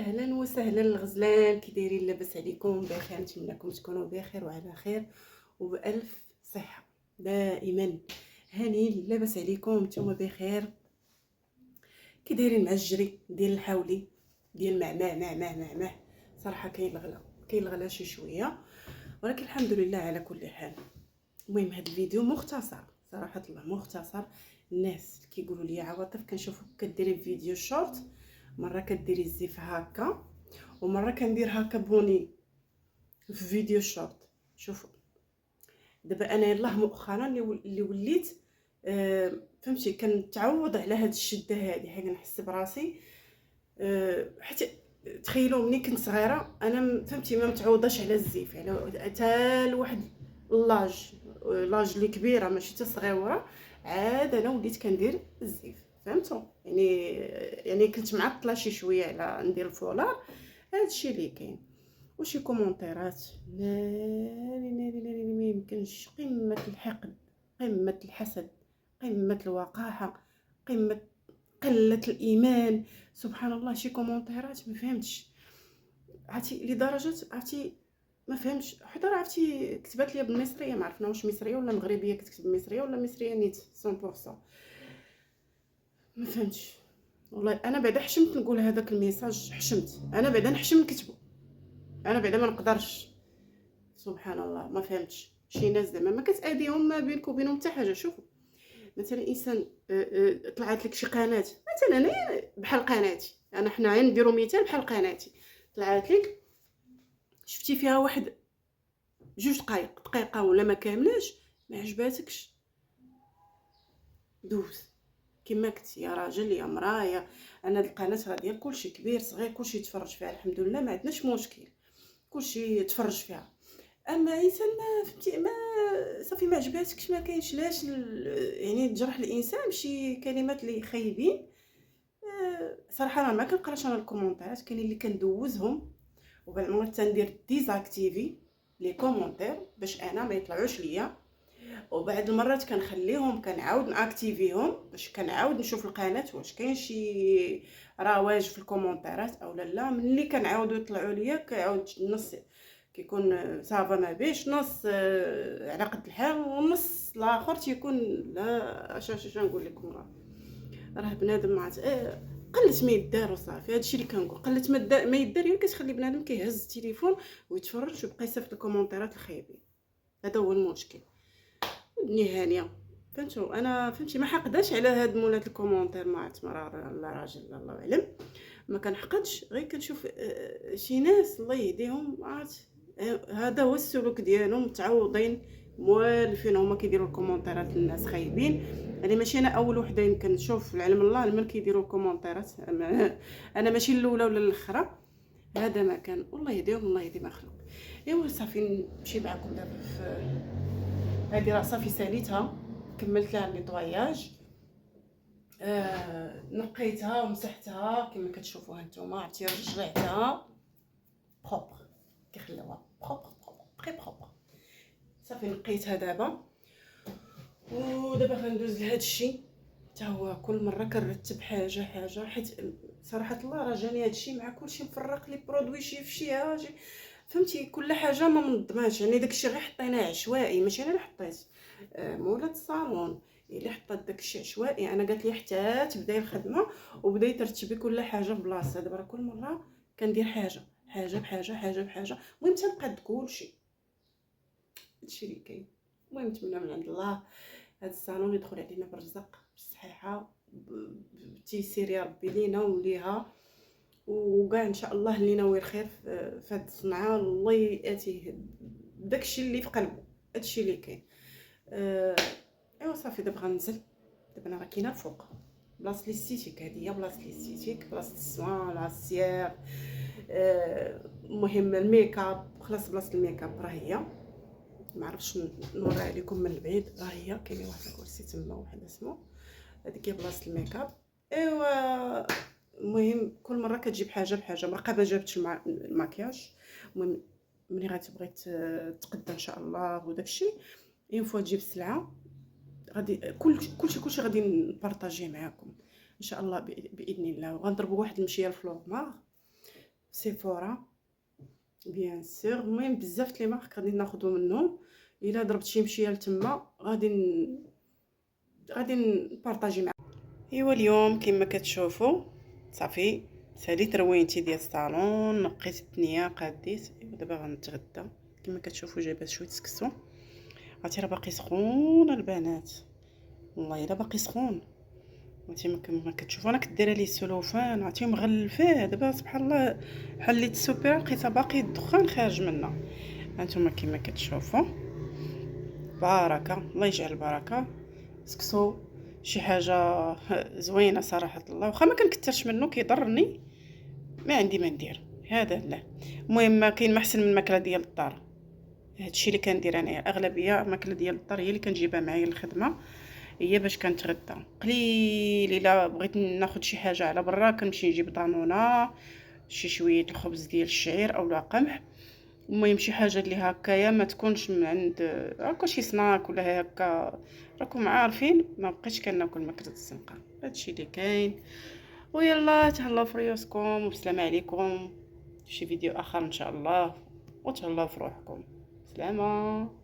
اهلا وسهلا الغزلان، كي دايرين؟ لاباس عليكم؟ بخير؟ نتمنىكم تكونوا بخير وعلى خير وبالف صحه دائما. هاني لاباس عليكم؟ نتوما بخير؟ كي دايرين مع الجري ديال الحولي ديال مع صراحه كاين الغلا شي شويه، ولكن الحمد لله على كل حال. المهم هذا الفيديو مختصر، صراحه الله مختصر. الناس اللي كيقولوا لي عواطف كنشوفك كديري فيديو شورت، مره كديري الزيف هكا ومره كندير هكا بوني في فيديو شورت. شوفوا دابا انا يلاه مؤخرا اللي وليت فهمتي كنتعوض على هاد الشده هذه، حاجه نحس براسي حتى تخيلوا ملي كنت صغيره انا فهمتي ما متعوضاش على الزيف، على حتى لواحد لاج اللي كبيره ماشي حتى صغيره، عاد انا وليت كندير الزيف. فهمتوا يعني كنت معطله شي شويه على ندير الفولار. هادشي اللي كاين. وشي كومونتيرات ناري ناري ناري ما يمكنش، قمه الحقد، قمه الحسد، قمه الوقاحه، قمه قله الايمان. سبحان الله، شي كومونتيرات ما فهمتش عرفتي لدرجه، عرفتي ما فهمتش. حتى عرفتي كتبت لي بالمصريه، ما عرفنا واش مصريه ولا مغربيه، كتكتب مصريه ولا مصريه نيت 100%. ما فهمتش والله. انا بعدا حشمت نقول هذاك الميساج، حشمت انا بعدا نحشم نكتبه، انا بعدا ما نقدرش. سبحان الله ما فهمتش. شي ناس زعما ما كتاديهم ما بينك وبينهم حتى حاجه. شوفوا مثلا انسان طلعت لك شي قناه، مثلا انا بحال قناتي، انا حنا نديروا مثال بحال قناتي، طلعت لك شفتي فيها واحد جوج دقيقه ولا ما كاملاش، ما عجباتكش دوز كما كنت، يا راجل يا مراه يا انا هاد القناه راه ديال كلشي، كبير صغير كلشي يتفرج فيها، الحمد لله ما عندناش مشكل، كلشي يتفرج فيها. اما انسان ما فهمتي ما صافي ما عجباتكش، ما كاينش لاش يعني تجرح الانسان بشي كلمات اللي خايبين. صراحه انا ما كنقراش انا الكومونتيرات، كاين اللي كندوزهم وبعد المرات تندير ديزاكتيفي لي كومونتير باش انا ما يطلعوش ليا، وبعد المرات كنخليهم كنعاود ناكتيفيهم باش كنعاود نشوف القناه واش كاين شي رواج في الكومونتيرات او لا. ملي كنعاودوا يطلعوا ليا كيعاود النص كيكون صافا ما بيش، نص على قد الحال، والنص الاخر تيكون لا اش نقول لكم، راه بنادم مع قلت ما يدار وصافي. هادشي اللي كنقول، قلت ما يدار هي كتخلي بنادم كيهز التليفون ويتفرج ويبقى يصيفط الكومونتيرات الخايبين. هذا هو المشكل. ابني هانيه فهمتوا، انا فهمتي ما حقداش على هاد مولات الكومونتير، ما عرفت مرا الله راجل الله اعلم، ما كنحقدش، غير كنشوف شي ناس الله يهديهم عرفت، هذا هو السلوك ديالهم، متعوضين موالفين هما كيديروا الكومونتيرات للناس خايبين. يعني ماشي انا اول وحده يمكن نشوف في العلم الله من كيديروا الكومونتيرات، انا ماشي الاولى ولا الاخرى، هذا ما كان. الله يهديهم الله يهدي ما خلق. ايوا صافي نمشي معكم دابا في هذه، راه صافي ساليتها، كملت لها النيطواياج، نقيتها ومسحتها كما كتشوفوها نتوما، عرفتي رجعتها بروبر، كيخليوها بروبر بروبر بروبر. صافي نقيتها دابا، ودابا غندوز لهذا الشيء حتى هو. كل مره كنرتب حاجه حيت صراحه الله راه جاني هذا الشيء مع كلشي مفرق لي برودوي شي في شي فهمتي، كل حاجه ما منظماش. يعني داكشي غير حطيناه عشوائي، ماشي انا اللي حطيت، مولات الصالون اللي حطات داكشي عشوائي. انا قالت لي حتى تبداي الخدمه وبداي ترتبي كل حاجه في بلاصتها. دابا كل مره كندير حاجه بحاجه، المهم تنقاد كلشي. هادشي اللي كاين. المهم نتمنى من عند الله هاد الصالون يدخل علينا بالرزق بالصحيحه بالتيسير يا ربي لينا وليها، وكاع ان شاء الله اللي ناوي الخير في هاد الصنعه الله ياتيه داكشي اللي في قلبه. هادشي اللي كاين. ايوا صافي دابا غننزل. دابا انا راه كاينه فوق بلاصه ليستيتيك، هذه هي بلاصه ليستيتيك، بلاصه السوان العصير. المهم الميكاب خلاص، بلاصه الميكاب راه هي، ما عرفتش نوريها عليكم من البعيد، راه هي كاين واحد الكرسي تما واحد اسمه، هذيك هي بلاصه الميكاب. ايوا المهم كل مره كتجيب حاجه بحاجه. مرقبه جابت الماكياج. المهم ملي غتبغي تقدا ان شاء الله وداكشي اين فوا تجيب السلعه غادي كلشي غادي نبارطاجيه معاكم ان شاء الله باذن الله. وغنضربوا واحد المشيه الفلورمار سيفورا بيان سور. المهم بزاف لي مارك غادي ناخذو منهم. الا ضربت شي مشيه لتما غادي نبارطاجي معاكم. ايوا اليوم كما كتشوفوا صافي ساليت روينتي ديال الصالون، نقيت الدنيا قاديت. دابا غنتغدى. كما كتشوفوا جايبه شويه سكسو، عرفتي راه باقي سخون البنات، والله الا باقي سخون. عرفتي كما كتشوفوا انا كدير ليه السلوفان، عرفتي مغلفاه. دابا سبحان الله حليت السوبر لقيتها باقي الدخان خارج منها. هانتوما كما كتشوفوا بركه، الله يجعل البركه. سكسو شي حاجه زوينه صراحه الله، واخا ما كنكثرش منه كيضرني، ما عندي ما ندير هذا لا. المهم كاين ما احسن من الماكله ديال الدار. هادشي اللي كندير انايا، اغلبيه الماكله ديال الدار هي اللي كنجيبها معايا للخدمه، هي باش كنتغدى. قليل الا بغيت ناخذ شي حاجه على برا كنمشي نجيب طانونه، شي شويه الخبز ديال الشعير او قمح. المهم شي حاجه اللي هكايا ما تكونش من عند هكا شي سناك ولا هكا، راكم عارفين ما بقيتش كناكل ماكله الزنقه. هادشي اللي كاين. ويلا تهلاو في ريوسكم وبسلام عليكم. شي فيديو اخر ان شاء الله، وتهلاو في روحكم. سلامه.